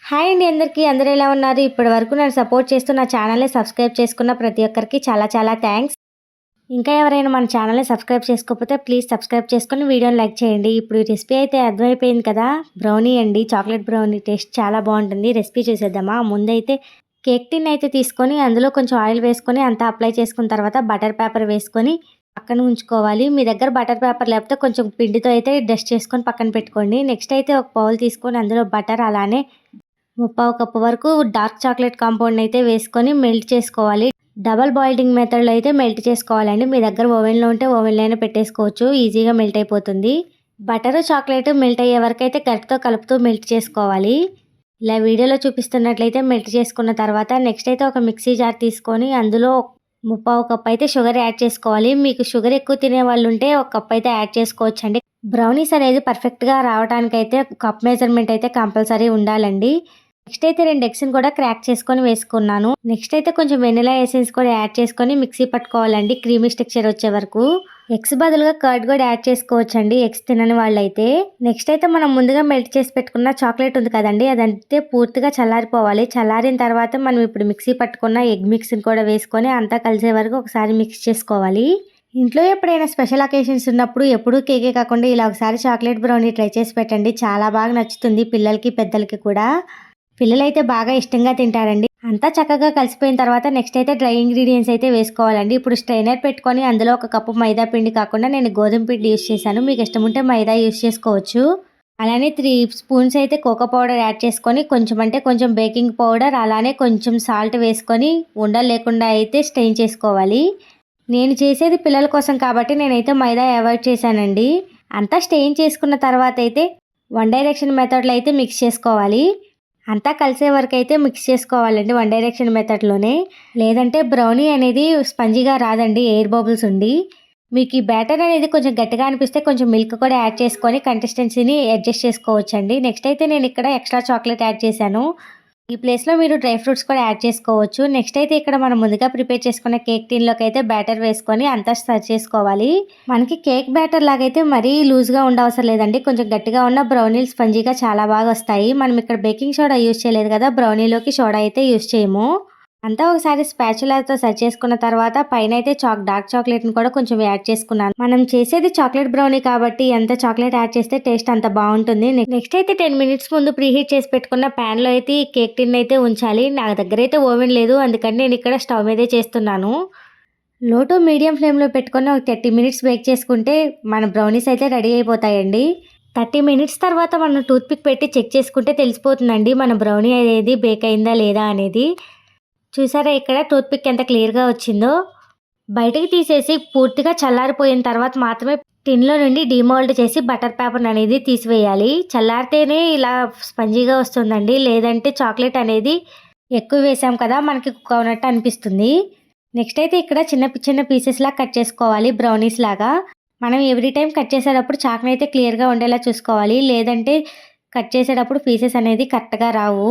Hi అండి అందరికీ. అందరూ ఎలా ఉన్నారు? ఇప్పటి వరకు నన్ను సపోర్ట్ చేస్తూ నా ఛానల్ని సబ్స్క్రైబ్ చేసుకున్న ప్రతి ఒక్కరికి చాలా చాలా థ్యాంక్స్. ఇంకా ఎవరైనా మన ఛానల్ని సబ్స్క్రైబ్ చేసుకోకపోతే ప్లీజ్ సబ్స్క్రైబ్ చేసుకొని వీడియోని లైక్ చేయండి. ఇప్పుడు ఈ రెసిపీ అయితే అర్థమైపోయింది కదా, బ్రౌనీ అండి, చాక్లెట్ బ్రౌనీ. టేస్ట్ చాలా బాగుంటుంది. రెసిపీ చూసేద్దామా? ముందైతే కేక్ టిన్ అయితే తీసుకొని అందులో కొంచెం ఆయిల్ వేసుకొని అంతా అప్లై చేసుకున్న తర్వాత బటర్ పేపర్ వేసుకొని పక్కన ఉంచుకోవాలి. మీ దగ్గర బటర్ పేపర్ లేకపోతే కొంచెం పిండితో అయితే డస్ట్ చేసుకొని పక్కన పెట్టుకోండి. నెక్స్ట్ అయితే ఒక బౌల్ తీసుకొని అందులో బటర్ అలానే ముప్పావు కప్పు వరకు డార్క్ చాక్లెట్ కాంపౌండ్ అయితే వేసుకొని మెల్ట్ చేసుకోవాలి. డబల్ బాయిలింగ్ మెథడ్లో అయితే మెల్ట్ చేసుకోవాలండి. మీ దగ్గర ఓవెన్లో ఉంటే ఓవెన్లోనే పెట్టేసుకోవచ్చు, ఈజీగా మెల్ట్ అయిపోతుంది. బటరు చాక్లెట్ మెల్ట్ అయ్యే వరకు అయితే గరిటతో కలుపుతూ మెల్ట్ చేసుకోవాలి. ఇలా వీడియోలో చూపిస్తున్నట్లయితే మెల్ట్ చేసుకున్న తర్వాత నెక్స్ట్ అయితే ఒక మిక్సీ జార్ తీసుకొని అందులో ముప్పావు కప్ అయితే షుగర్ యాడ్ చేసుకోవాలి. మీకు షుగర్ ఎక్కువ తినే వాళ్ళు ఉంటే ఒక కప్ అయితే యాడ్ చేసుకోవచ్చండి. బ్రౌనీస్ అనేది పర్ఫెక్ట్గా రావడానికి అయితే కప్ మెజర్మెంట్ అయితే కంపల్సరీ ఉండాలండి. నెక్స్ట్ అయితే 2 ఎగ్స్ని కూడా క్రాక్ చేసుకొని వేసుకున్నాను. నెక్స్ట్ అయితే కొంచెం వెనిలా ఎసెన్స్ కూడా యాడ్ చేసుకొని మిక్సీ పట్టుకోవాలండి, క్రీమీ స్ట్రక్చర్ వచ్చే వరకు. ఎగ్స్ బదులుగా కర్డ్ కూడా యాడ్ చేసుకోవచ్చండి ఎగ్స్ తినని వాళ్ళైతే. నెక్స్ట్ అయితే మనం ముందుగా మెల్ట్ చేసి పెట్టుకున్న చాక్లెట్ ఉంది కదండి, అదంతే పూర్తిగా చల్లారిపోవాలి. చల్లారిన తర్వాత మనం ఇప్పుడు మిక్సీ పట్టుకున్న ఎగ్ మిక్స్ని కూడా వేసుకొని అంతా కలిసే వరకు ఒకసారి మిక్స్ చేసుకోవాలి. ఇంట్లో ఎప్పుడైనా స్పెషల్ అకేషన్స్ ఉన్నప్పుడు ఎప్పుడూ కేకే కాకుండా ఇలా ఒకసారి చాక్లెట్ బ్రౌనీ ట్రై చేసి పెట్టండి. చాలా బాగా నచ్చుతుంది పిల్లలకి పెద్దలకి కూడా. పిల్లలైతే బాగా ఇష్టంగా తింటారండి. అంతా చక్కగా కలిసిపోయిన తర్వాత నెక్స్ట్ అయితే డ్రై ఇంగ్రీడియంట్స్ అయితే వేసుకోవాలండి. ఇప్పుడు స్ట్రైనర్ పెట్టుకొని అందులో ఒక కప్పు మైదా పిండి కాకుండా నేను గోధుమ పిండి యూస్ చేశాను. మీకు ఇష్టం ఉంటే మైదా యూస్ చేసుకోవచ్చు. అలానే 3 స్పూన్స్ అయితే కోకో పౌడర్ యాడ్ చేసుకొని కొంచెం అంటే కొంచెం బేకింగ్ పౌడర్ అలానే కొంచెం సాల్ట్ వేసుకొని ఉండలు లేకుండా అయితే స్ట్రెయిన్ చేసుకోవాలి. నేను చేసేది పిల్లల కోసం కాబట్టి నేనైతే మైదా అవాయిడ్ చేశానండి. అంతా స్ట్రెయిన్ చేసుకున్న తర్వాత అయితే 1 డైరెక్షన్ మెథడ్లో అయితే మిక్స్ చేసుకోవాలి. అంతా కలిసే వరకు అయితే మిక్స్ చేసుకోవాలండి 1 డైరెక్షన్ మెథడ్లోనే. లేదంటే బ్రౌనీ అనేది స్పంజీగా రాదండి, ఎయిర్ బబుల్స్ ఉండి. మీకు ఈ బ్యాటర్ అనేది కొంచెం గట్టిగా అనిపిస్తే కొంచెం మిల్క్ కూడా యాడ్ చేసుకొని కన్సిస్టెన్సీని అడ్జస్ట్ చేసుకోవచ్చండి. నెక్స్ట్ అయితే నేను ఇక్కడ ఎక్స్ట్రా చాక్లెట్ యాడ్ చేశాను. ఈ ప్లేస్లో మీరు డ్రై ఫ్రూట్స్ కూడా యాడ్ చేసుకోవచ్చు. నెక్స్ట్ అయితే ఇక్కడ మనం ముందుగా ప్రిపేర్ చేసుకున్న కేక్ టిన్లోకి అయితే బ్యాటర్ వేసుకొని అంతా సర్వ్ చేసుకోవాలి. మనకి కేక్ బ్యాటర్ లాగైతే మరీ లూజ్గా ఉండవసరం లేదండి, కొంచెం గట్టిగా ఉన్న బ్రౌనీలు స్పంజీగా చాలా బాగా వస్తాయి. మనం ఇక్కడ బేకింగ్ సోడా యూస్ చేయలేదు కదా, బ్రౌనీలోకి సోడా అయితే యూస్ చేయము. అంతా ఒకసారి స్పాచులాతో సర్వ్ చేసుకున్న తర్వాత పైన అయితే డార్క్ చాక్లెట్ని కూడా కొంచెం యాడ్ చేసుకున్నాను. మనం చేసేది చాక్లెట్ బ్రౌనీ కాబట్టి ఎంత చాక్లెట్ యాడ్ చేస్తే టేస్ట్ అంత బాగుంటుంది. నెక్స్ట్ అయితే 10 మినిట్స్ ముందు ప్రీహీట్ చేసి పెట్టుకున్న ప్యాన్లో అయితే ఈ కేక్ టిన్ అయితే ఉంచాలి. నా దగ్గర అయితే ఓవెన్ లేదు, అందుకని నేను ఇక్కడ స్టవ్ మీదే చేస్తున్నాను. లో టు మీడియం ఫ్లేమ్లో పెట్టుకొని ఒక 30 మినిట్స్ బేక్ చేసుకుంటే మన బ్రౌనీస్ అయితే రెడీ అయిపోతాయండి. 30 మినిట్స్ తర్వాత మనం టూత్పిక్ పెట్టి చెక్ చేసుకుంటే తెలిసిపోతుందండి మన బ్రౌనీ అనేది బేక్ అయిందా లేదా అనేది. చూసారా ఇక్కడ టూత్పిక్ ఎంత క్లియర్గా వచ్చిందో. బయటకు తీసేసి పూర్తిగా చల్లారిపోయిన తర్వాత మాత్రమే టిన్లో నుండి డిమోల్డ్ చేసి బటర్ పేపర్ అనేది తీసివేయాలి. చల్లారితేనే ఇలా స్పంజీగా వస్తుందండి, లేదంటే చాక్లెట్ అనేది ఎక్కువ వేసాం కదా మనకి కుక్ అవునట్టు అనిపిస్తుంది. నెక్స్ట్ అయితే ఇక్కడ చిన్న చిన్న పీసెస్ లాగా కట్ చేసుకోవాలి, బ్రౌనీస్ లాగా. మనం ఎవ్రీ టైం కట్ చేసేటప్పుడు చాక్ని అయితే క్లియర్గా ఉండేలా చూసుకోవాలి, లేదంటే కట్ చేసేటప్పుడు పీసెస్ అనేది కరెక్ట్గా రావు.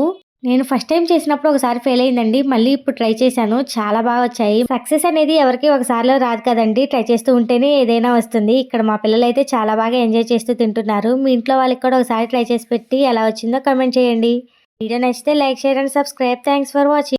నేను ఫస్ట్ టైం చేసినప్పుడు ఒకసారి ఫెయిల్ అయిందండి, మళ్ళీ ఇప్పుడు ట్రై చేశాను, చాలా బాగా వచ్చాయి. సక్సెస్ అనేది ఎవరికి ఒకసారిలో రాదు కదండి, ట్రై చేస్తూ ఉంటేనే ఏదైనా వస్తుంది. ఇక్కడ మా పిల్లలు అయితే చాలా బాగా ఎంజాయ్ చేస్తూ తింటున్నారు. మీ ఇంట్లో వాళ్ళకి కూడా ఒకసారి ట్రై చేసి పెట్టి ఎలా వచ్చిందో కామెంట్ చేయండి. వీడియో నచ్చితే like, share and subscribe. Thanks for watching.